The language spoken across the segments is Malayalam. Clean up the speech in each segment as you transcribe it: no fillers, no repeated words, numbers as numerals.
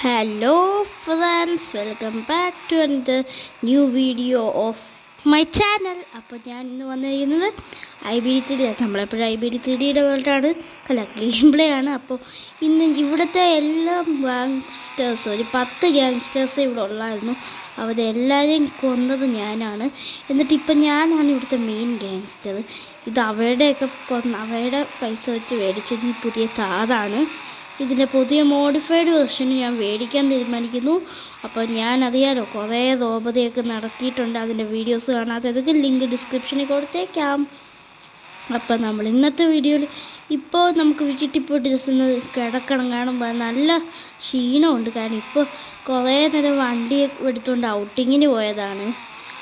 Hello friends, welcome back to another new video of my channel. അപ്പോൾ ഞാൻ ഇന്ന് വന്നിരിക്കുന്നത് IBD3 നമ്മളെപ്പോഴും IBD3യുടെ വേൾഡാണ് ഗെയിം പ്ലേ ആണ്. അപ്പോൾ ഇന്ന് ഇവിടുത്തെ എല്ലാ ഗാങ്സ്റ്റേഴ്സ് ഒരു 10 ഗാങ്സ്റ്റേഴ്സ് ഇവിടെ ഉള്ളായിരുന്നു. അവരെല്ലാവരെയും കൊന്നത് ഞാനാണ്. എന്നിട്ട് ഇപ്പം ഞാനാണ് ഇവിടുത്തെ മെയിൻ ഗാങ്സ്റ്റർ. ഇത് അവരുടെയൊക്കെ അവരുടെ പൈസ വെച്ച് മേടിച്ചത് ഈ പുതിയ താറാണ്. ഇതിൻ്റെ പുതിയ മോഡിഫൈഡ് വെർഷന് ഞാൻ മേടിക്കാൻ തീരുമാനിക്കുന്നു. അപ്പോൾ ഞാൻ അറിയാലോ കുറേ റോബറിയൊക്കെ നടത്തിയിട്ടുണ്ട്. അതിൻ്റെ വീഡിയോസ് കാണാത്തതൊക്കെ ലിങ്ക് ഡിസ്ക്രിപ്ഷനിൽ കൊടുത്തേക്കാം. അപ്പോൾ നമ്മൾ ഇന്നത്തെ വീഡിയോയിൽ ഇപ്പോൾ നമുക്ക് വീട്ടിൽ പോയിട്ട് ജസ്റ്റ് ഒന്ന് കിടക്കണം. കാണുമ്പോൾ നല്ല ക്ഷീണമുണ്ട്. കാരണം ഇപ്പോൾ കുറേ നേരം വണ്ടി എടുത്തുകൊണ്ട് ഔട്ടിങ്ങിന് പോയതാണ്.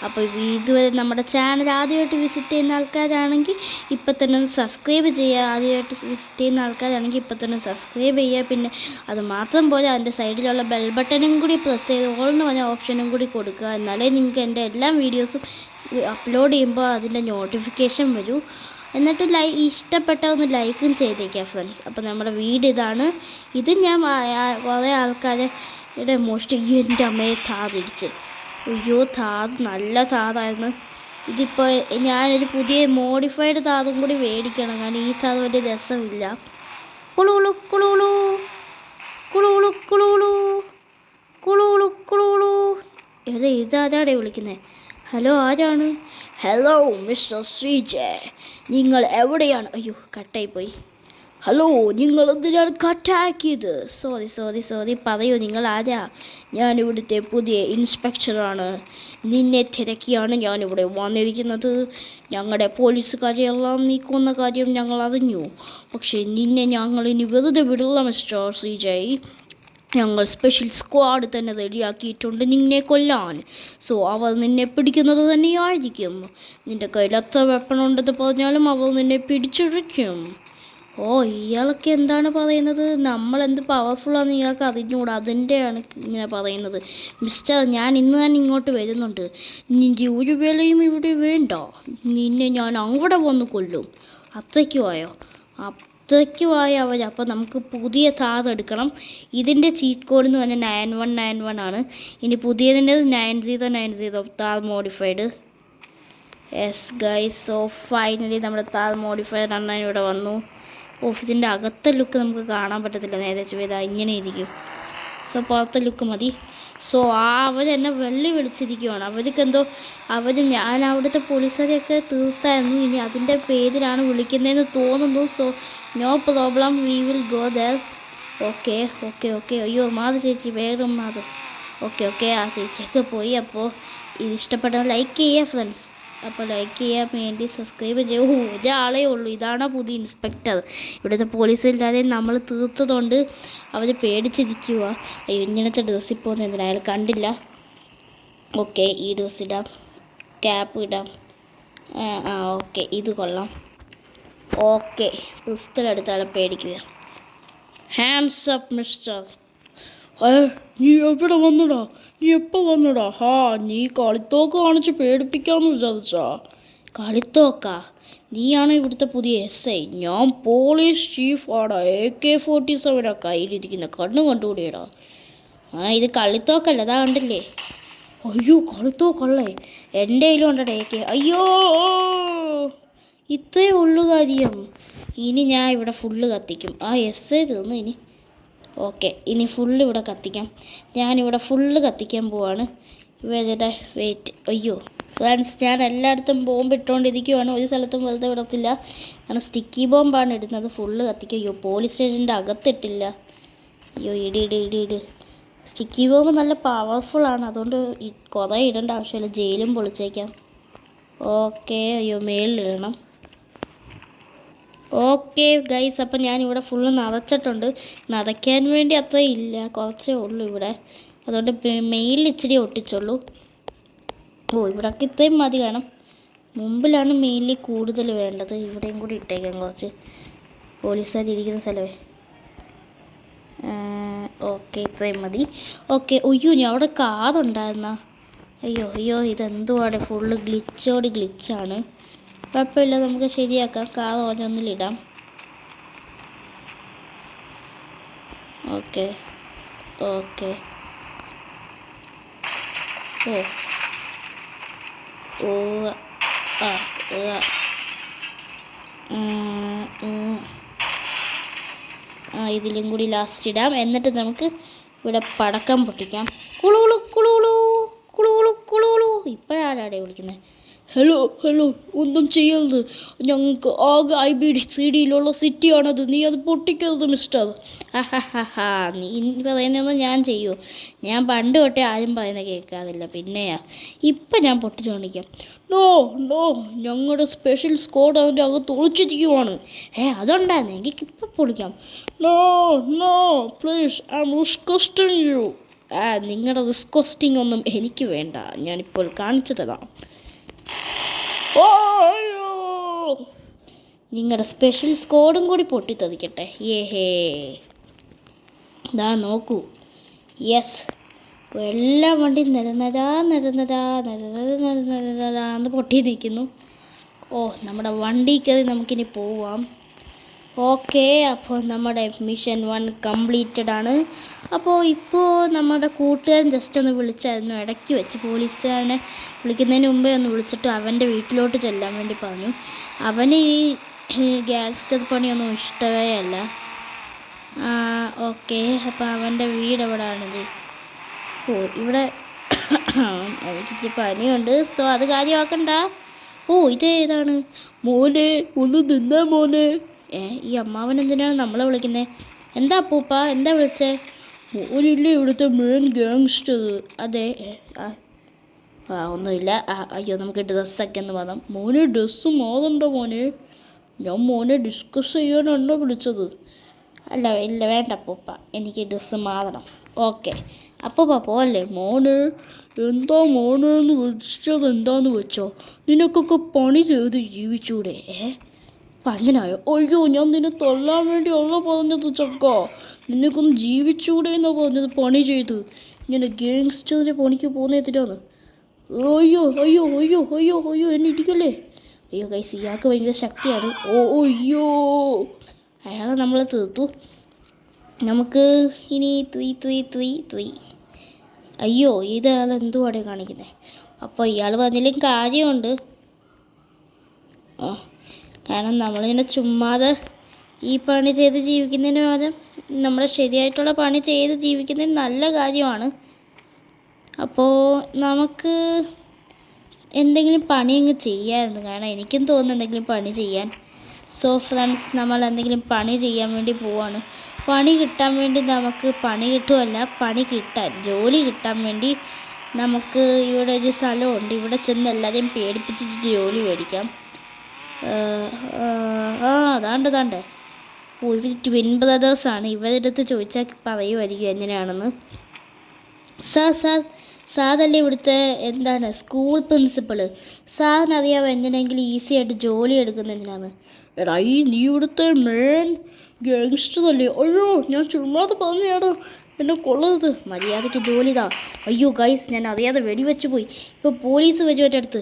അപ്പോൾ ഇതുവരെ നമ്മുടെ ചാനൽ ആദ്യമായിട്ട് വിസിറ്റ് ചെയ്യുന്ന ആൾക്കാരാണെങ്കിൽ ഇപ്പം തന്നെ ഒന്ന് സബ്സ്ക്രൈബ് ചെയ്യുക. ആദ്യമായിട്ട് വിസിറ്റ് ചെയ്യുന്ന ആൾക്കാരാണെങ്കിൽ ഇപ്പം തന്നെ സബ്സ്ക്രൈബ് ചെയ്യുക. പിന്നെ അത് മാത്രം പോലെ അതിൻ്റെ സൈഡിലുള്ള ബെൽ ബട്ടണും കൂടി പ്രസ് ചെയ്ത് ഓൾ എന്ന് പറഞ്ഞ ഓപ്ഷനും കൂടി കൊടുക്കുക. എന്നാലേ നിങ്ങൾക്ക് എൻ്റെ എല്ലാ വീഡിയോസും അപ്ലോഡ് ചെയ്യുമ്പോൾ അതിൻ്റെ നോട്ടിഫിക്കേഷൻ വരൂ. എന്നിട്ട് ഇഷ്ടപ്പെട്ട ഒന്ന് ലൈക്കും ചെയ്തേക്കുക ഫ്രണ്ട്സ്. അപ്പോൾ നമ്മുടെ വീട് ഇതാണ്. ഇത് ഞാൻ കുറേ ആൾക്കാരുടെ എൻ്റെ അമ്മയെ താതിടിച്ച് അയ്യോ താത് നല്ല താതായിരുന്നു. ഇതിപ്പോൾ ഞാനൊരു പുതിയ മോഡിഫൈഡ് താതും കൂടി മേടിക്കണം. കാരണം ഈ താത് വലിയ രസമില്ല. കുളുളു കുളുളു കുളുളു കുളുളു കുളുളു കുളുളു ഇതാരാടെ വിളിക്കുന്നത്? ഹലോ ആരാണ്? ഹലോ മിസ്റ്റർ ശ്രീജയ്, നിങ്ങൾ എവിടെയാണ്? അയ്യോ കട്ടായിപ്പോയി. ഹലോ, നിങ്ങൾ എന്തിനാണ് കട്ടാക്കിയത്? സോറി പറയൂ, നിങ്ങൾ ആരാ? ഞാനിവിടുത്തെ പുതിയ ഇൻസ്പെക്ടറാണ്. നിന്നെ തിരക്കിയാണ് ഞാനിവിടെ വന്നിരിക്കുന്നത്. ഞങ്ങളുടെ പോലീസുകാരെയെല്ലാം നീക്കുന്ന കാര്യം ഞങ്ങൾ അറിഞ്ഞു. പക്ഷേ നിന്നെ ഞങ്ങൾ ഇനി വെറുതെ വിടില്ല മിസ്റ്റർ ശ്രീജയ്. ഞങ്ങൾ സ്പെഷ്യൽ സ്ക്വാഡ് തന്നെ റെഡിയാക്കിയിട്ടുണ്ട് നിന്നെ കൊല്ലാൻ. സോ അവർ നിന്നെ പിടിക്കുന്നത് തന്നെയായിരിക്കും. നിൻ്റെ കയ്യിൽ എത്ര വെപ്പണുണ്ടെന്ന് പറഞ്ഞാലും അവർ നിന്നെ പിടിച്ചിരിക്കും. ഓ, ഇയാളൊക്കെ എന്താണ് പറയുന്നത്? നമ്മളെന്ത് പവർഫുള്ളാണെന്ന് ഇയാൾക്ക് അറിഞ്ഞുകൂടാ. അതിൻ്റെയാണ് ഇങ്ങനെ പറയുന്നത്. മിസ്റ്റർ, ഞാൻ ഇന്ന് തന്നെ ഇങ്ങോട്ട് വരുന്നുണ്ട്. നിൻ്റെ ഒരു വേലയും ഇവിടെ വേണ്ട. നിന്നെ ഞാൻ അവിടെ വന്ന് കൊല്ലും. അത്രയ്ക്കുമായോ? അത്രയ്ക്കുമായ അവർ. അപ്പോൾ നമുക്ക് പുതിയ താർ എടുക്കണം. ഇതിൻ്റെ ചീറ്റ് കോഡ് എന്ന് പറഞ്ഞാൽ 9191 ആണ്. ഇനി പുതിയതിൻ്റെ 9090 Thar modified. Yes guys, so finally നമ്മുടെ താർ മോഡിഫൈഡ് അണ്ണൻ ഇവിടെ വന്നു. ഓഫീസിൻ്റെ അകത്തെ ലുക്ക് നമുക്ക് കാണാൻ പറ്റത്തില്ല. നേരെ ചെയ്താൽ ഇങ്ങനെ ഇരിക്കും. സോ പുറത്തെ ലുക്ക് മതി. സോ അവരെന്നെ വിളിച്ചിരിക്കുകയാണ്. അവർക്കെന്തോ ഞാൻ അവിടുത്തെ പോലീസുകാരെയൊക്കെ തീർത്തായിരുന്നു. ഇനി അതിൻ്റെ പേരിലാണ് വിളിക്കുന്നതെന്ന് തോന്നുന്നു. So no problem, we will go there. Okay. അയ്യോ മാത് ചേച്ചി, വേഗം മാത്. ഓക്കെ ആ ചേച്ചിയൊക്കെ പോയി. അപ്പോൾ ഇത് ഇഷ്ടപ്പെട്ടാൽ ലൈക്ക് ചെയ്യുക ഫ്രണ്ട്സ്. അപ്പോൾ ലൈക്ക് ചെയ്യാൻ വേണ്ടി സബ്സ്ക്രൈബ് ചെയ്യുക. ഒരാളേ ഉള്ളൂ. ഇതാണ് പുതിയ ഇൻസ്പെക്ടർ. ഇവിടുത്തെ പോലീസില്ലാതെ നമ്മൾ തീർത്തതുകൊണ്ട് അവർ പേടിച്ചിരിക്കുക. അയ്യോ, ഇങ്ങനത്തെ ഡ്രസ്സിൽ പോകുന്ന എന്തിനാ അയാൾ കണ്ടില്ല. ഓക്കെ, ഈ ഡ്രസ്സ് ഇടാം, ക്യാപ്പ് ഇടാം. ഓക്കെ, ഇത് കൊള്ളാം. ഓക്കെ, പിസ്റ്റൾ എടുത്താൽ പേടിക്കുക. Hands up mister. നീ എവിടെ വന്നടാ? നീ എപ്പോൾ വന്നടാ? നീ കളിത്തോക്ക് കാണിച്ച് പേടിപ്പിക്കാമെന്ന് വിചാരിച്ചാ? കളിത്തോക്കാ? നീയാണ് ഇവിടുത്തെ പുതിയ SI. ഞാൻ പോലീസ് ചീഫ് ആടാ. AK-47 കയ്യിലിരിക്കുന്ന കണ്ണു കണ്ടുകൂടിയടാ. ഇത് കളിത്തോക്കല്ല, അതാ കണ്ടില്ലേ? അയ്യോ കളിത്തോക്കല്ലേ? എൻ്റെ കയ്യിലും ഉണ്ടടാ AK. അയ്യോ, ഇത്രേ ഉള്ളു കാര്യം. ഇനി ഞാൻ ഇവിടെ ഫുള്ള് കത്തിക്കും. SI തീർന്നു. ഓക്കെ, ഇനി ഫുള്ള് ഇവിടെ കത്തിക്കാം. ഞാനിവിടെ ഫുള്ള് കത്തിക്കാൻ പോവാണ്. വെയിറ്റ്. അയ്യോ ഫ്രണ്ട്സ്, ഞാൻ എല്ലായിടത്തും ബോംബ് ഇട്ടുകൊണ്ടിരിക്കുവാണ്. ഒരു സ്ഥലത്തും വെറുതെ വിടത്തില്ല. കാരണം സ്റ്റിക്കി ബോംബാണ് ഇടുന്നത്. ഫുള്ള് കത്തിക്കുക. അയ്യോ, പോലീസ് സ്റ്റേഷൻ്റെ അകത്തിട്ടില്ല. അയ്യോ, ഇട്. സ്റ്റിക്കി ബോംബ് നല്ല പവർഫുള്ളാണ്. അതുകൊണ്ട് കുറേ ഇടേണ്ട ആവശ്യമില്ല. ജയിലും പൊളിച്ചേക്കാം. ഓക്കെ, അയ്യോ മേളിലിടണം. ഓക്കെ ഗൈസ്, അപ്പം ഞാനിവിടെ ഫുള്ള് നിറച്ചിട്ടുണ്ട്. നിറയ്ക്കാൻ വേണ്ടി അത്ര ഇല്ല, കുറച്ചേ ഉള്ളൂ ഇവിടെ. അതുകൊണ്ട് മെയിലിൽ ഇച്ചിരി ഒട്ടിച്ചുള്ളൂ. ഇവിടൊക്കെ ഇത്രയും മതി കാണും. മുമ്പിലാണ് മെയിലിൽ കൂടുതൽ വേണ്ടത്. ഇവിടെയും കൂടി ഇട്ടേക്കാം കുറച്ച്. പോലീസുകാരിയിരിക്കുന്ന സ്ഥലമേ. ഓക്കെ, ഇത്രയും മതി. ഓക്കെ. ഞാൻ അവിടെ കാറുണ്ടായിരുന്ന. അയ്യോ ഇതെന്തുവാടെ? ഫുള്ള് ഗ്ലിച്ചാണ്. കുഴപ്പമില്ല, നമുക്ക് ശരിയാക്കാം. കാർ ഓരോന്നിലിടാം. Okay, okay. ഓ ഓ ആ ഇതിലും കൂടി ലാസ്റ്റ് ഇടാം. എന്നിട്ട് നമുക്ക് ഇവിടെ പടക്കം പൊട്ടിക്കാം. കുളുകുളു കുളുകുളു കുളുകുളു കുളുകുളു. ഇപ്പോഴാണ് വിളിക്കുന്നത്. ഹലോ ഹലോ, ഒന്നും ചെയ്യരുത്. ഞങ്ങൾക്ക് ആകെ IBCDയിലുള്ള സിറ്റിയാണത്. നീ അത് പൊട്ടിക്കരുത് മിസ്റ്റർ. ഹാ നീ പറയുന്നതൊന്നും ഞാൻ ചെയ്യൂ. ഞാൻ പണ്ട് തൊട്ടേ ആരും പറയുന്നത് കേൾക്കാറില്ല. പിന്നെയാ ഇപ്പം ഞാൻ പൊട്ടിച്ചുകൊണ്ടിരിക്കാം. നോ നോ, ഞങ്ങളുടെ സ്പെഷ്യൽ സ്ക്വാഡ് അതിൻ്റെ അകത്ത് ഒളിച്ചിരിക്കുവാണ്. അതുണ്ടായിരുന്നു, എനിക്ക് ഇപ്പം പൊളിക്കാം. No no please, I am requesting you. നിങ്ങളുടെ റിക്വസ്റ്റിംഗ് ഒന്നും എനിക്ക് വേണ്ട, ഞാനിപ്പോൾ കാണിച്ചു തരാം. നിങ്ങളുടെ സ്പെഷ്യൽ സ്ക്വാഡും കൂടി പൊട്ടിത്തെറിക്കട്ടെ. ഇതാ നോക്കൂ. യെസ്, ഇപ്പോൾ എല്ലാ വണ്ടിയും നിരന്നരാന്ന് പൊട്ടി നിൽക്കുന്നു. നമ്മുടെ വണ്ടി കയറി നമുക്കിനി പോവാം. ഓക്കെ, അപ്പോൾ നമ്മുടെ മിഷൻ 1 കംപ്ലീറ്റഡ് ആണ്. അപ്പോൾ ഇപ്പോൾ നമ്മുടെ കൂട്ടുകാരൻ ജസ്റ്റ് ഒന്ന് വിളിച്ചായിരുന്നു. ഇടയ്ക്ക് വെച്ച് പോലീസുകാരനെ വിളിക്കുന്നതിന് മുമ്പേ ഒന്ന് വിളിച്ചിട്ട് അവൻ്റെ വീട്ടിലോട്ട് ചെല്ലാൻ വേണ്ടി പറഞ്ഞു. അവന് ഈ ഗാങ്സ്റ്റർ പണിയൊന്നും ഇഷ്ടമേ അല്ല. ഓക്കെ, അപ്പോൾ അവൻ്റെ വീട് എവിടെയാണിത്? ഇവിടെ എനിക്കിച്ചിരി പനിയുണ്ട്, സോ അത് കാര്യമാക്കണ്ട. ഇതേതാണ്? മോനെ ഒന്ന് തിന്നാ മോനെ. ഈ അമ്മാവൻ എന്തിനാണ് നമ്മളെ വിളിക്കുന്നത്? എന്താ അപ്പൂപ്പ, എന്താ വിളിച്ചേ? മോനില്ലേ ഇവിടുത്തെ മെയിൻ ഗാങ്സ്റ്റർ? അതെ. ഒന്നുമില്ല. അയ്യോ, നമുക്ക് ഡ്രസ്സൊക്കെ ഒന്ന് മാറാം. മോനെ ഡ്രസ്സ് മാറണ്ടോ മോനെ? ഞാൻ മോനെ ഡിസ്കസ് ചെയ്യാനാണോ വിളിച്ചത്? ഇല്ല വേണ്ട അപ്പൂപ്പ, എനിക്ക് ഡ്രസ്സ് മാറണം. ഓക്കെ അപ്പൂപ്പ പോലെ. മോനെ എന്താ മോനെന്ന് വിളിച്ചത്? എന്താന്ന് വെച്ചോ? നിനക്കൊക്കെ പണി ചെയ്ത് ജീവിച്ചൂടെ? അങ്ങനായോ? അയ്യോ, ഞാൻ നിന്നെ തൊല്ലാൻ വേണ്ടിയല്ല പറഞ്ഞത് ചക്ക. നിനക്കൊന്ന് ജീവിച്ചൂടെ എന്നാ പറഞ്ഞത്. പണി ചെയ്ത് ഇങ്ങനെ ഗാങ്സ്റ്ററിൻ്റെ പണിക്ക് പോകുന്നതിനാണ്. അയ്യോ അയ്യോ അയ്യോ അയ്യോ അയ്യോ, എന്നെ ഇടിക്കല്ലേ. അയ്യോ ഗൈസ്, ഇയാൾക്ക് ഭയങ്കര ശക്തിയാണ്. അയ്യോ, അയാളെ നമ്മൾ തീർത്തു. നമുക്ക് ഇനി 3. അയ്യോ, ഇയാൾ എന്തുവാടെ കാണിക്കുന്നത്? അപ്പോൾ ഇയാൾ പറഞ്ഞില്ലെങ്കിൽ കാര്യമുണ്ട്. കാരണം നമ്മളിങ്ങനെ ചുമ്മാതെ ഈ പണി ചെയ്ത് ജീവിക്കുന്നതിന് പകരം നമ്മുടെ ശരിയായിട്ടുള്ള പണി ചെയ്ത് ജീവിക്കുന്നത് നല്ല കാര്യമാണ്. അപ്പോൾ നമുക്ക് എന്തെങ്കിലും പണി അങ്ങ് ചെയ്യാമായിരുന്നു. കാരണം എനിക്കും തോന്നുന്നു എന്തെങ്കിലും പണി ചെയ്യാൻ. സോ ഫ്രണ്ട്സ്, നമ്മൾ എന്തെങ്കിലും പണി ചെയ്യാൻ വേണ്ടി പോവാണ്. പണി കിട്ടാൻ വേണ്ടി നമുക്ക് പണി കിട്ടുമല്ല, പണി കിട്ടാൻ, ജോലി കിട്ടാൻ വേണ്ടി നമുക്ക് ഇവിടെ ഒരു സ്ഥലമുണ്ട്. ഇവിടെ ചെന്ന് എല്ലാവരെയും പേടിപ്പിച്ചിട്ട് ജോലി മേടിക്കാം. അതാണ്ട് ഇവർ ട്വിൻ ബ്രദേഴ്സാണ്. ഇവരുടെ അടുത്ത് ചോദിച്ചാൽ പറയുമായിരിക്കും എങ്ങനെയാണെന്ന്. സാറല്ലേ ഇവിടുത്തെ എന്താണ് സ്കൂൾ പ്രിൻസിപ്പൾ? സാറിനറിയാമോ എങ്ങനെയെങ്കിലും ഈസി ആയിട്ട് ജോലി എടുക്കുന്നതിനാണ്? എടാ, നീ ഇവിടുത്തെ മെയിൻ ഗാങ്സ്റ്റർ അല്ലേ? അയ്യോ, ഞാൻ ചുമ്മാതെ പറഞ്ഞാടോ, എന്നെ കൊള്ളരുത്. മര്യാദയ്ക്ക് ജോലി താ. അയ്യോ ഗൈസ്, ഞാൻ അറിയാതെ വെടിവെച്ച് പോയി. ഇപ്പോൾ പോലീസ് വരും എൻ്റെ അടുത്ത്.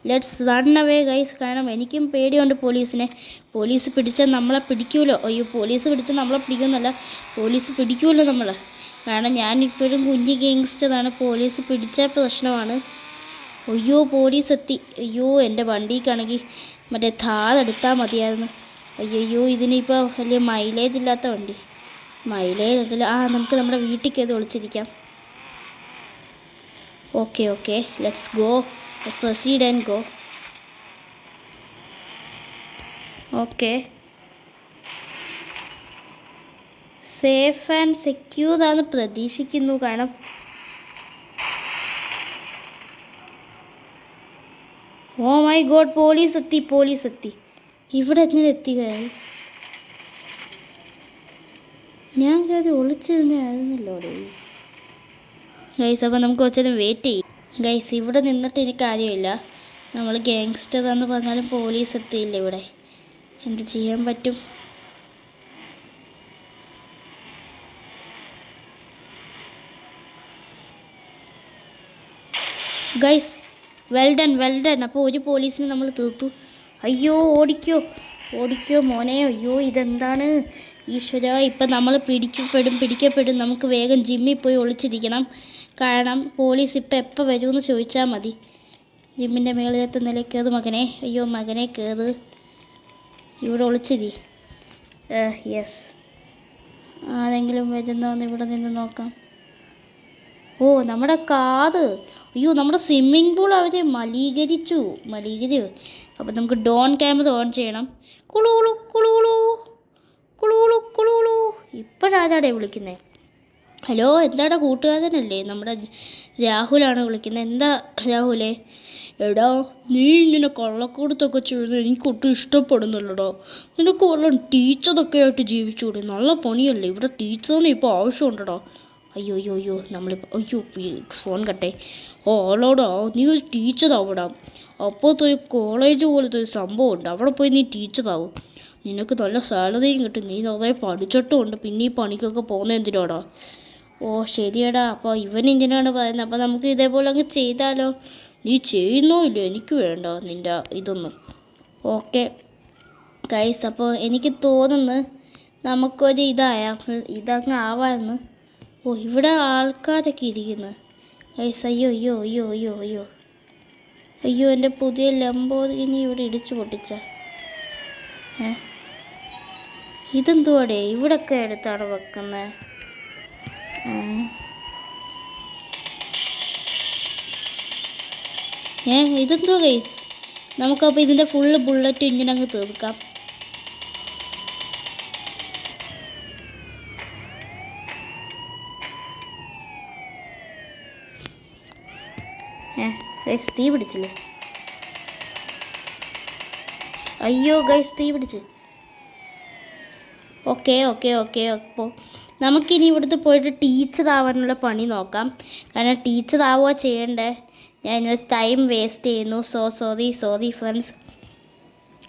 Let's run away guys. കാരണം എനിക്കും പേടിയുണ്ട് പോലീസിനെ. പോലീസ് പിടിച്ചാൽ നമ്മളെ പിടിക്കുമല്ലോ. അയ്യോ, പോലീസ് പിടിച്ചാൽ നമ്മളെ പിടിക്കുമെന്നല്ല, പോലീസ് പിടിക്കുമല്ലോ നമ്മളെ. കാരണം ഞാനിപ്പോഴും കുഞ്ഞ് ഗാങ്സ്റ്ററാണ്. പോലീസ് പിടിച്ചാൽ പ്രശ്നമാണ്. അയ്യോ, പോലീസ് എത്തി. അയ്യോ, എൻ്റെ വണ്ടിക്കാണെങ്കിൽ മറ്റേ ഥാർ എടുത്താൽ മതിയായിരുന്നു. അയ്യോ, ഇതിനിപ്പോൾ വലിയ മൈലേജ് ഇല്ലാത്ത വണ്ടി. മൈലേജ് അതിൽ നമുക്ക് നമ്മുടെ വീട്ടിൽ കയറി ഒളിച്ചിരിക്കാം. Okay let's go, proceed and go. Okay, safe and secure ആണ് പ്രതീക്ഷിക്കുന്നു. കാരണം ഓ മൈ ഗോഡ്, പോലീസ് എത്തി. ഇവിടെ എങ്ങനെ എത്തി ഗൈസ്? ഞാൻ കരുതി ഒളിച്ചിരുന്നായിരുന്നല്ലോടെ ഗൈസ്. അപ്പോൾ നമുക്ക് കുറച്ചേരം വെയിറ്റ് ചെയ്യും ഗൈസ്. ഇവിടെ നിന്നിട്ട് എനിക്ക് കാര്യമില്ല. നമ്മൾ ഗാങ്സ്റ്റർ എന്ന് പറഞ്ഞാലും പോലീസ് എത്തിയില്ല. ഇവിടെ എന്ത് ചെയ്യാൻ പറ്റും? Guys, well done. അപ്പോൾ ഒരു പോലീസിനെ നമ്മൾ തീർത്തു. അയ്യോ, ഓടിക്കോ മോനെ. അയ്യോ, ഇതെന്താണ്? ഈശ്വര, ഇപ്പം നമ്മൾ പിടിക്കപ്പെടും. നമുക്ക് വേഗം ജിമ്മിൽ പോയി ഒളിച്ചിരിക്കണം. കാരണം പോലീസ് ഇപ്പം എപ്പോൾ വരുമെന്ന് ചോദിച്ചാൽ മതി. ജിമ്മിൻ്റെ മേളിലത്തെ നിലയിൽ കയറ് മകനെ. അയ്യോ മകനെ കയറ്. ഇവിടെ ഒളിച്ചിരി. യെസ്, ആരെങ്കിലും വരുന്നോന്ന് ഇവിടെ നിന്ന് നോക്കാം. ഓ, നമ്മുടെ കാറ്. അയ്യോ, നമ്മുടെ സ്വിമ്മിംഗ് പൂൾ അവർ മലികരിച്ചു. അപ്പോൾ നമുക്ക് ഡോൺ ക്യാമറ ഓൺ ചെയ്യണം. കുളൂളു കുളൂളു കുളൂളു കുളൂളു. ഇപ്പോഴാരാടെ വിളിക്കുന്നത്? ഹലോ, എന്താടാ? കൂട്ടുകാരനല്ലേ? നമ്മുടെ രാഹുലാണ് വിളിക്കുന്നത്. എന്താ രാഹുലേ? എടാ, നീ ഇങ്ങനെ കള്ളക്കൂടത്തൊക്കെ ചെയ്യുന്നത് എനിക്കൊട്ടും ഇഷ്ടപ്പെടുന്നില്ലടാ. നിനക്ക് വല്ല ടീച്ചറൊക്കെ ആയിട്ട് ജീവിച്ചുകൂടെ? നല്ല പണിയല്ലേ? ഇവിടെ ടീച്ചറിന് ഇപ്പോൾ ആവശ്യമുണ്ടടാ. അയ്യോ നമ്മളിപ്പോൾ ഫോൺ കട്ടെ. ഓളോടാ, നീ ഒരു ടീച്ചറാവിടാം. അപ്പോഴത്തെ ഒരു കോളേജ് പോലത്തെ ഒരു സംഭവം ഉണ്ട്, അവിടെ പോയി നീ ടീച്ചറാവും. നിനക്ക് നല്ല സാലറിയും കിട്ടും. നീ നിറയെ പഠിച്ചിട്ടുമുണ്ട്. പിന്നെ ഈ പണിക്കൊക്കെ പോകുന്നത് എന്തിനാടാ? ഓ ശരിയടാ. അപ്പോൾ ഇവൻ എന്തിനാണ് പറയുന്നത്? അപ്പോൾ നമുക്ക് ഇതേപോലെ അങ്ങ് ചെയ്താലോ? നീ ചെയ്യുന്നോ ഇല്ലയോ? എനിക്ക് വേണ്ട നിൻ്റെ ഇതൊന്നും. ഓക്കെ ഗൈസ്, അപ്പോൾ എനിക്ക് തോന്നുന്നു നമുക്കൊരു ഇതങ്ങ് ആവാമെന്ന്. ഓ, ഇവിടെ ആൾക്കാരൊക്കെ ഇരിക്കുന്നു ഗൈസ്. അയ്യോ എൻ്റെ പുതിയ ലംബോർഗിനി ഇവിടെ ഇടിച്ചു പൊട്ടിച്ച. ഇതെന്തുവാടേ ഇവിടൊക്കെ എടുത്താണ് വെക്കുന്നത്? ഇതെന്തോ ഗൈസ്? നമുക്കപ്പോൾ ഇതിൻ്റെ ഫുള്ള് ബുള്ളറ്റ് ഇങ്ങനെ അങ്ങ് തീർക്കാം. ഗൈസ് തീ പിടിച്ചില്ലേ? അയ്യോ ഗൈസ് തീ പിടിച്ച്. ഓക്കെ. അപ്പോൾ നമുക്കിനി ഇവിടുത്തെ പോയിട്ട് ടീച്ചറാവാനുള്ള പണി നോക്കാം. കാരണം ടീച്ചറാവുക ചെയ്യണ്ടേ. ഞാൻ ഇങ്ങനെ ടൈം വേസ്റ്റ് ചെയ്യുന്നു. Sorry friends.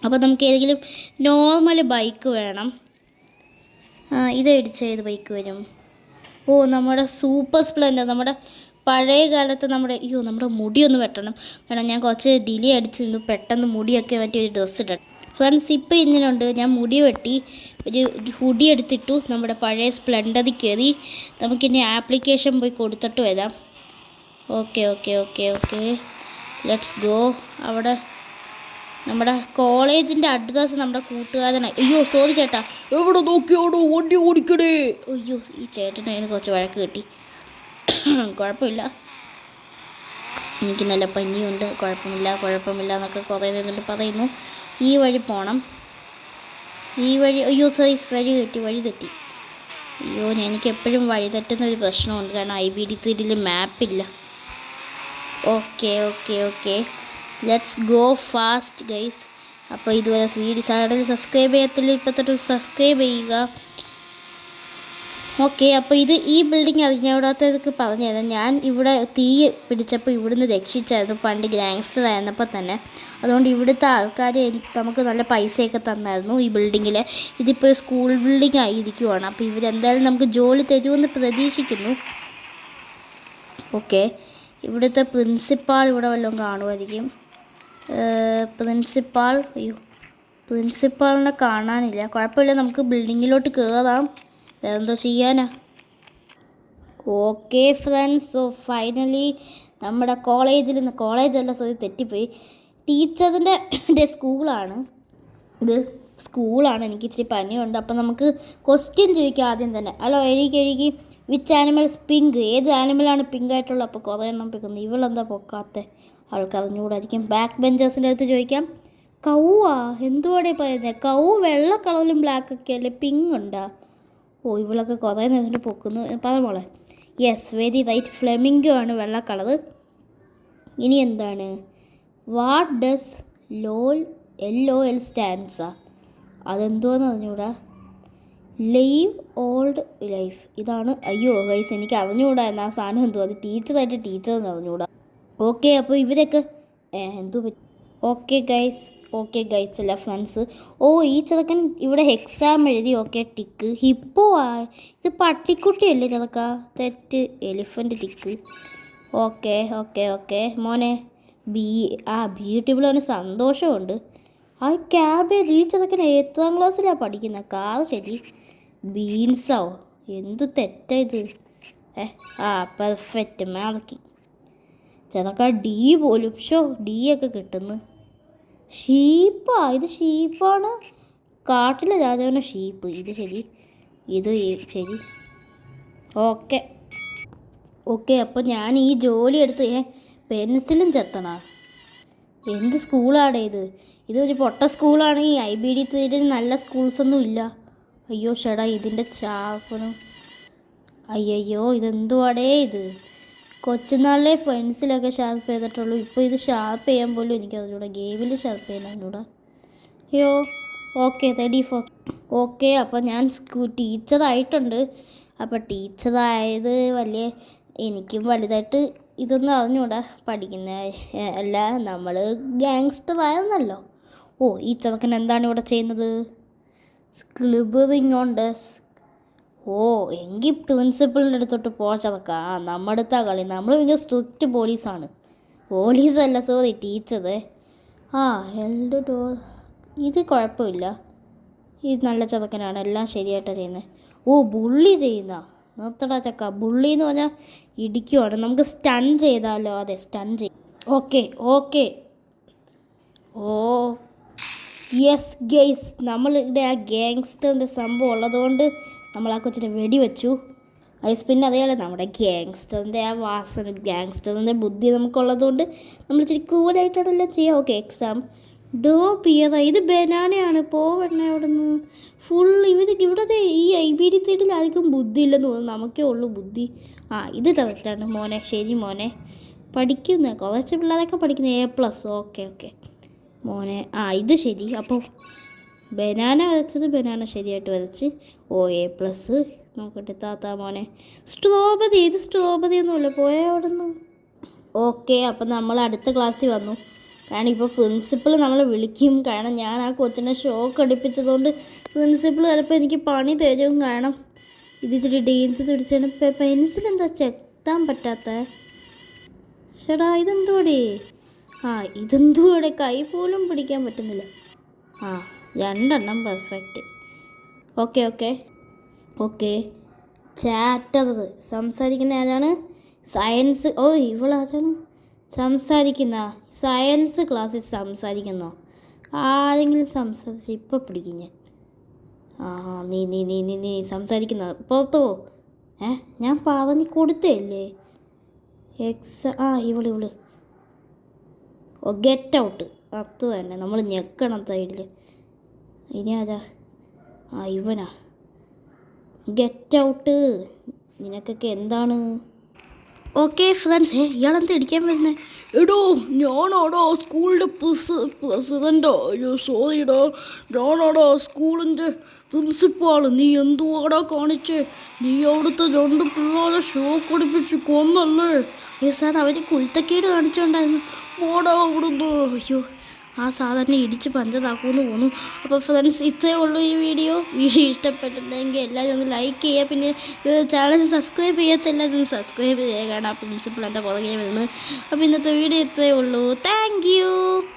അപ്പോൾ നമുക്ക് ഏതെങ്കിലും നോർമൽ ബൈക്ക് വേണം. ഇത് ഏത് ബൈക്ക് വരും? ഓ, നമ്മുടെ സൂപ്പർ സ്പ്ലെൻഡർ. നമ്മുടെ പഴയ കാലത്ത് നമ്മുടെ മുടിയൊന്ന് വെട്ടണം. കാരണം ഞാൻ കുറച്ച് ഡിലേ അടിച്ച് നിന്നു. പെട്ടെന്ന് മുടിയൊക്കെ ഒരു ഡ്രസ്സ് ഇടണം. ഫ്രണ്ട്സ്, ഇപ്പോൾ ഇങ്ങനെയുണ്ട്. ഞാൻ മുടി വെട്ടി ഒരു ഹുഡി എടുത്തിട്ടു. നമ്മുടെ പഴയ സ്പ്ലെൻഡറിൽ കയറി നമുക്കിനി ആപ്ലിക്കേഷൻ പോയി കൊടുത്തിട്ട് വരാം. Okay let's go. അവിടെ നമ്മുടെ കോളേജിൻ്റെ അഡ്രസ്സ് നമ്മുടെ കൂട്ടുകാരനായി. അയ്യോ സോറി ചേട്ടാ, എവിടെ നോക്കിയോടോ വണ്ടി ഓടിക്കണേ. അയ്യോ, ഈ ചേട്ടനായിരുന്നു കുറച്ച് വഴക്ക് കിട്ടി. കുഴപ്പമില്ല, എനിക്ക് നല്ല പനിയുണ്ട്. കുഴപ്പമില്ല എന്നൊക്കെ കുറേ നേരം പറയുന്നു. ഈ വഴി പോകണം. അയ്യോ സൈസ് വഴി തെറ്റി. അയ്യോ, എനിക്ക് എപ്പോഴും വഴി തെറ്റുന്ന ഒരു പ്രശ്നമുണ്ട്. കാരണം IBD3 മാപ്പില്ല. Okay let's go fast guys. അപ്പോൾ ഇതുവരെ ചാനൽ സബ്സ്ക്രൈബ് ചെയ്യത്തില്ല, ഇപ്പോൾ തൊട്ട് സബ്സ്ക്രൈബ് ചെയ്യുക. ഓക്കെ, അപ്പോൾ ഈ ബിൽഡിംഗ് അറിഞ്ഞവിടാത്തതൊക്കെ പറഞ്ഞു തരാം. ഞാൻ ഇവിടെ തീ പിടിച്ചപ്പോൾ ഇവിടുന്ന് രക്ഷിച്ചായിരുന്നു പണ്ട് ഗ്യാങ്സ്റ്റർ ആയിരുന്നപ്പോൾ തന്നെ. അതുകൊണ്ട് ഇവിടുത്തെ ആൾക്കാർ നമുക്ക് നല്ല പൈസയൊക്കെ തന്നായിരുന്നു ഈ ബിൽഡിങ്ങിൽ. ഇതിപ്പോൾ സ്കൂൾ ബിൽഡിംഗ് ആയിരിക്കുവാണ്. അപ്പോൾ ഇവരെന്തായാലും നമുക്ക് ജോലി തരുമെന്ന് പ്രതീക്ഷിക്കുന്നു. ഓക്കെ, ഇവിടുത്തെ പ്രിൻസിപ്പാൾ ഇവിടെ വല്ലതും കാണുമായിരിക്കും. പ്രിൻസിപ്പാളിനെ കാണാനില്ല. കുഴപ്പമില്ല, നമുക്ക് ബിൽഡിങ്ങിലോട്ട് കയറാം. വേറെന്തോ ചെയ്യാനാ. ഓക്കെ ഫ്രണ്ട്സ്, സോ ഫൈനലി നമ്മുടെ കോളേജല്ല തെറ്റിപ്പോയി. ടീച്ചറിൻ്റെ സ്കൂളാണ് ഇത്. എനിക്ക് ഇച്ചിരി പനിയുണ്ട്. അപ്പം നമുക്ക് ക്വസ്റ്റ്യൻ ചോദിക്കാം ആദ്യം തന്നെ. ഹലോ, എഴുകി വിച്ച് ആനിമൽസ് പിങ്ക്? ഏത് ആനിമലാണ് പിങ്ക് ആയിട്ടുള്ളത്? അപ്പോൾ കുറേ എണ്ണം പിക്കുന്നത്. ഇവളെന്താ പൊക്കാത്ത? അവൾക്ക് അറിഞ്ഞുകൂടായിരിക്കും. ബാക്ക് ബെഞ്ചേഴ്സിൻ്റെ അടുത്ത് ചോദിക്കാം. കൗവാ? എന്തുവാടേ പറയുന്നത്? കൗ വെള്ള കളറിലും ബ്ലാക്കൊക്കെ അല്ലേ, പിങ്ക് ഉണ്ടാ? ഓ, ഇവളൊക്കെ കുറേ നേരം പൊക്കുന്നു. മോളെ. Yes, very right. ഫ്ലെമിംഗോ ആണ് വെള്ള കളറ്. ഇനി എന്താണ്? What does LOL സ്റ്റാൻഡ്സാ? അതെന്തോന്ന് അറിഞ്ഞൂടാ. Leave old life. ഇതാണ്. അയ്യോ ഗൈസ്, എനിക്ക് അറിഞ്ഞുകൂടാ എന്നാ സാധനം എന്തോ. അത് ടീച്ചറെന്ന് അറിഞ്ഞുകൂടാ. ഓക്കെ, അപ്പോൾ ഇവരൊക്കെ എന്തോ പറ്റി. ഓക്കെ ഗൈസ് അല്ല ഫ്രണ്ട്സ്. ഓ, ഈ ചെറുക്കൻ ഇവിടെ എക്സാം എഴുതി. Okay, tick. ഹിപ്പോ ഇത് പട്ടിക്കുട്ടിയല്ലേ ചെറുക്ക? തെറ്റ്, എലിഫൻ്റ് ടിക്ക്. ഓക്കെ മോനെ. ബ്യൂട്ടിഫുൾ. അവന് സന്തോഷമുണ്ട്. ക്യാബേജ്. ഈ ചെറുക്കൻ 8ാം ക്ലാസ്സിലാണ് പഠിക്കുന്നത്. കാറ് ശരി. ബീൻസോ? എന്ത് തെറ്റാ ഇത്? ആ പെർഫെക്റ്റ് മാർക്കിങ്. ചിലക്ക ഡി പോലും. ഡി ഒക്കെ കിട്ടുന്നു. ഷീപ്പാ? ഇത് ഷീപ്പാണ്. കാട്ടിലെ രാജാവിൻ്റെ ഷീപ്പ്. ഇത് ശരി, ഇത് ശരി. Okay okay. അപ്പോൾ ഞാൻ ഈ ജോലി എടുത്ത് പെൻസിലും ചെത്തണ. എന്ത് സ്കൂളാണ് ഇത്? ഇതൊരു പൊട്ട സ്കൂളാണ്. ഈ IBD തീരെ നല്ല സ്കൂൾസൊന്നും ഇല്ല. അയ്യോ ഷടാ, ഇതിൻ്റെ ഷാർപ്പണ്. അയ്യോ ഇതെന്തുവാടേ ഇത്? കൊച്ചുനാളിലെ പെൻസിലൊക്കെ ഷാർപ്പ് ചെയ്തിട്ടുള്ളൂ. ഇപ്പോൾ ഇത് ഷാർപ്പ് ചെയ്യാൻ പോലും എനിക്കതിലൂടെ ഗെയിമിൽ ഷാർപ്പ് ചെയ്യാനൂടെ. അയ്യോ ഓക്കെ റെഡി ഫോർ. ഓക്കെ അപ്പോൾ ഞാൻ ടീച്ചറായിട്ടുണ്ട്. അപ്പോൾ ടീച്ചറായത് വലിയ എനിക്കും വലുതായിട്ട് ഇതൊന്നും അറിഞ്ഞൂടാ. പഠിക്കുന്ന അല്ല, നമ്മൾ ഗാങ്സ്റ്റർ ആയിരുന്നല്ലോ. ഈ ചെറുക്കൻ എന്താണ് ഇവിടെ ചെയ്യുന്നത്? സ്ക്ലിബറിങ് ഓൺ ഡെസ്ക്. എങ്കിൽ പ്രിൻസിപ്പളിൻ്റെ അടുത്തോട്ട് ചെറുക്ക. നമ്മുടെ അടുത്താ കളി. നമ്മൾ ഭയങ്കര സ്ട്രിക്റ്റ് പോലീസാണ്. പോലീസല്ല, സോറി ടീച്ചറ്. Held door. ഇത് കുഴപ്പമില്ല. ഇത് നല്ല ചെറുക്കനാണ്, എല്ലാം ശരിയായിട്ടാണ് ചെയ്യുന്നത്. ബുള്ളി ചെയ്യുന്ന നിർത്തടാ ചക്ക. ബുള്ളി എന്ന് പറഞ്ഞാൽ ഇടിക്കുവാണ്. നമുക്ക് സ്റ്റൺ ചെയ്താലോ? അതെ, സ്റ്റൺ ചെയ്യും. ഓക്കെ. യെസ് ഗെയ്സ്, നമ്മളിവിടെ ആ ഗാങ്സ്റ്ററിൻ്റെ സംഭവം ഉള്ളതുകൊണ്ട് നമ്മൾ ആ കൊച്ചിനെ വെടിവെച്ചു. പിന്നെ അതേപോലെ നമ്മുടെ ഗാങ്സ്റ്ററിൻ്റെ ആ വാസന, ഗാങ്സ്റ്ററിൻ്റെ ബുദ്ധി നമുക്കുള്ളതുകൊണ്ട് നമ്മൾ ഇച്ചിരി ക്രൂലായിട്ടാണെല്ലാം ചെയ്യുക. Okay exam. ഡോ പിയറ. ഇത് ബനാനയാണ്. പോവണേ അവിടെ നിന്ന്. ഇവിടെ ഈ IBD തീട്ടിൽ ആർക്കും ബുദ്ധി ഇല്ലെന്ന് തോന്നുന്നു. നമുക്കേ ഉള്ളൂ ബുദ്ധി. ഇത് കറക്റ്റാണ് മോനെ. ശരി മോനെ, പഠിക്കുന്ന കുറച്ച് പിള്ളേരൊക്കെ പഠിക്കുന്ന A+. ഓക്കെ മോനെ. ഇത് ശരി. അപ്പോൾ ബനാന വരച്ചത് ബനാന ശരിയായിട്ട് വരച്ച്. A+. നോക്കട്ടെ താത്താ മോനെ. സ്ട്രോബെറി. ഇത് സ്ട്രോബെറി ഒന്നുമല്ല. പോയാൽ അവിടെ നിന്ന്. ഓക്കെ അപ്പോൾ നമ്മൾ അടുത്ത ക്ലാസ്സിൽ വന്നു. കാരണം ഇപ്പോൾ പ്രിൻസിപ്പൾ നമ്മളെ വിളിക്കും. കാരണം ഞാൻ ആ കൊച്ചിനെ ഷോക്ക് അടിപ്പിച്ചതുകൊണ്ട് പ്രിൻസിപ്പൾ ചിലപ്പോൾ എനിക്ക് പണി തരും. കാരണം ഇത് ഇച്ചിരി ഡേഞ്ചർ പിടിച്ചാണ്. പെൻസിൽ എന്താ ചെത്താൻ പറ്റാത്ത? ചേടാ ഇതെന്തുകൂടെ? ഇതെന്തുകൂടെ? കൈ പോലും പിടിക്കാൻ പറ്റുന്നില്ല. 2 പെർഫെക്റ്റ്. ഓക്കെ ചാറ്റത് സംസാരിക്കുന്ന ആരാണ്? സയൻസ്. ഇവളാരാണ് സംസാരിക്കുന്ന? സയൻസ് ക്ലാസ്സിൽ സംസാരിക്കുന്നോ? ആരെങ്കിലും സംസാരിച്ച് ഇപ്പോൾ പിടിക്കും ഞാൻ. നീ സംസാരിക്കുന്ന പുറത്തു പോ. ഞാൻ പറഞ്ഞു കൊടുത്തല്ലേ. ഇവള് ഗെറ്റ് ഔട്ട്. അത് തന്നെ, നമ്മൾ ഞെക്കണം സൈഡിൽ. ഇനി ആരാ? ഇവനാ. Get out. നിനക്കൊക്കെ എന്താണ്? ഓക്കെ ഫ്രണ്ട്സ്, ഇയാളെന്താ ഇടിക്കാൻ വരുന്നത്? എടോ ഞാനാടോ സ്കൂളിൻ്റെ പ്രസിഡൻറ്റോ. സോറിടോ, ഞാനാടോ സ്കൂളിൻ്റെ പ്രിൻസിപ്പാൾ. നീ എന്തുവാടാ കാണിച്ചേ? നീ അവിടുത്തെ 2 പിള്ളേരെ ഷോക്ക് അടിപ്പിച്ച് കൊന്നല്ലേ? സാർ അവർ കുരുത്തക്കേട് കാണിച്ചുകൊണ്ടായിരുന്നു. ഓടാ അവിടുന്ന്. അയ്യോ, സാധാരണ ഇടിച്ച് പഞ്ചതാക്കുമെന്ന് തോന്നുന്നു. അപ്പോൾ ഫ്രണ്ട്സ്, ഇത്രയേ ഉള്ളൂ ഈ വീഡിയോ ഇഷ്ടപ്പെട്ടിട്ടുണ്ടെങ്കിൽ എല്ലാവരും ഒന്ന് ലൈക്ക് ചെയ്യുക. പിന്നെ ചാനൽ സബ്സ്ക്രൈബ് ചെയ്യാത്തെല്ലാവരും സബ്സ്ക്രൈബ് ചെയ്യുക. കാരണം ആ പ്രിൻസിപ്പൾ എൻ്റെ പുറകെ വരുന്നത്. അപ്പോൾ ഇന്നത്തെ വീഡിയോ ഇത്രയേ ഉള്ളൂ. Thank you.